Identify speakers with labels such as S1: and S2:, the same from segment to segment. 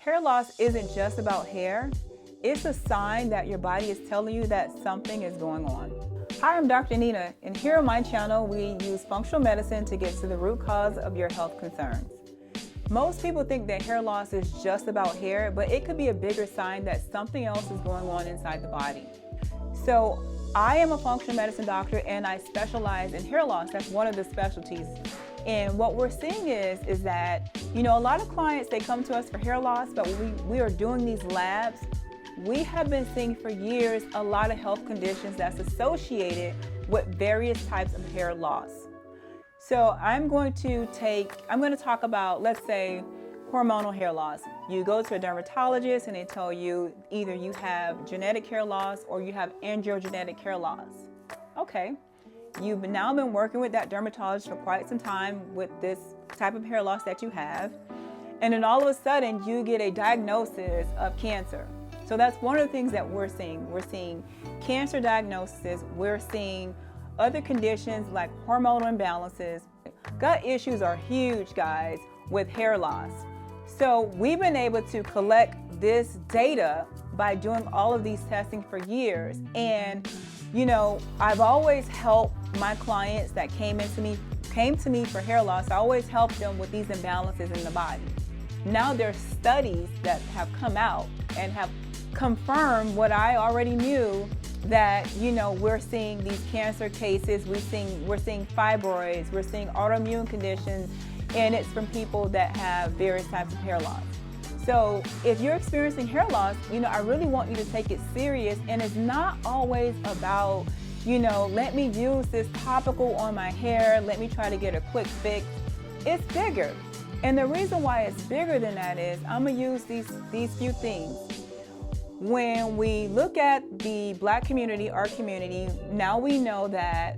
S1: Hair loss isn't just about hair. It's a sign that your body is telling you that something is going on. Hi, I'm Dr. Nina, and here on my channel, we use functional medicine to get to the root cause of your health concerns. Most people think that hair loss is just about hair, but it could be a bigger sign that something else is going on inside the body. So I am a functional medicine doctor and I specialize in hair loss. That's one of the specialties. And what we're seeing is that, a lot of clients, they come to us for hair loss, but we are doing these labs. We have been seeing for years a lot of health conditions that's associated with various types of hair loss. So I'm going to talk about, let's say, hormonal hair loss. You go to a dermatologist and they tell you either you have genetic hair loss or you have androgenetic hair loss. Okay, you've now been working with that dermatologist for quite some time with this type of hair loss that you have, and then all of a sudden you get a diagnosis of cancer. So that's one of the things that we're seeing. We're seeing cancer diagnosis, we're seeing other conditions like hormonal imbalances. Gut issues are huge, guys, with hair loss. So we've been able to collect this data by doing all of these testing for years. And, I've always helped my clients that came to me for hair loss. I always help them with these imbalances in the body. Now there's studies that have come out and have confirmed what I already knew, that we're seeing these cancer cases, we're seeing fibroids, we're seeing autoimmune conditions, and it's from people that have various types of hair loss. So if you're experiencing hair loss, I really want you to take it serious. And it's not always about, let me use this topical on my hair, let me try to get a quick fix. It's bigger. And the reason why it's bigger than that is I'm gonna use these few things. When we look at the Black community, our community, now we know that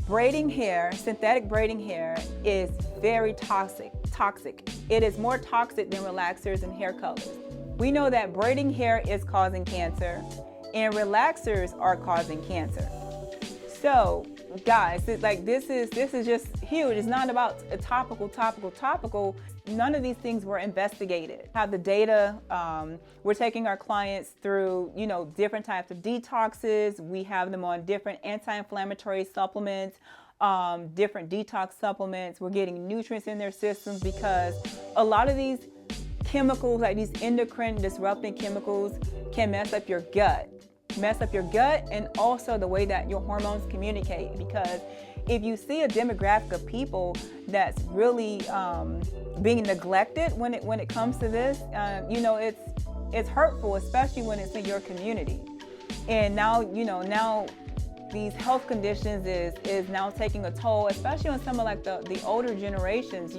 S1: braiding hair, synthetic braiding hair, is very toxic. It is more toxic than relaxers and hair colors. We know that braiding hair is causing cancer and relaxers are causing cancer. So guys, this is just huge. It's not about a topical. None of these things were investigated. Have the data. We're taking our clients through, different types of detoxes. We have them on different anti-inflammatory supplements, different detox supplements. We're getting nutrients in their systems because a lot of these chemicals, like these endocrine disrupting chemicals, can mess up your gut and also the way that your hormones communicate. Because if you see a demographic of people that's really being neglected when it comes to this, it's hurtful, especially when it's in your community. And now these health conditions is now taking a toll, especially on some of like the older generations.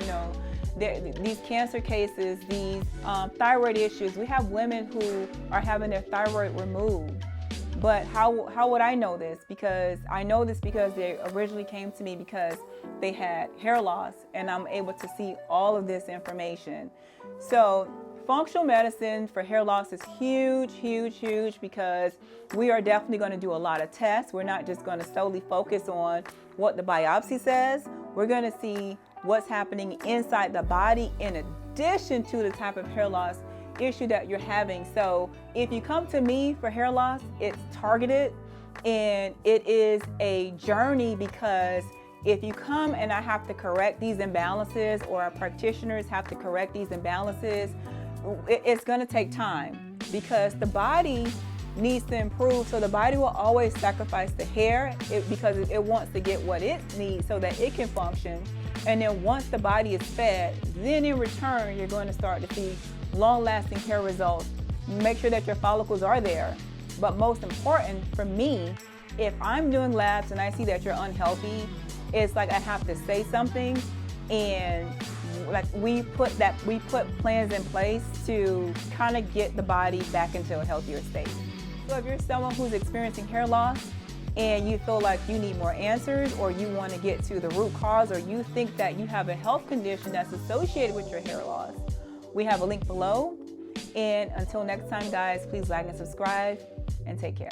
S1: These cancer cases, these thyroid issues. We have women who are having their thyroid removed. But how would I know this? Because I know this because they originally came to me because they had hair loss, and I'm able to see all of this information. So functional medicine for hair loss is huge because we are definitely going to do a lot of tests. We're not just going to solely focus on what the biopsy says. We're going to see what's happening inside the body in addition to the type of hair loss issue that you're having. So if you come to me for hair loss, it's targeted and it is a journey, because if you come and I have to correct these imbalances, or our practitioners have to correct these imbalances, it's going to take time because the body needs to improve. So the body will always sacrifice the hair because it wants to get what it needs so that it can function. And then once the body is fed, then in return, you're going to start to see long-lasting hair results. Make sure that your follicles are there. But most important for me, if I'm doing labs and I see that you're unhealthy, it's like I have to say something, and like we put plans in place to kind of get the body back into a healthier state. So if you're someone who's experiencing hair loss and you feel like you need more answers, or you want to get to the root cause, or you think that you have a health condition that's associated with your hair loss, we have a link below. And until next time, guys, please like and subscribe and take care.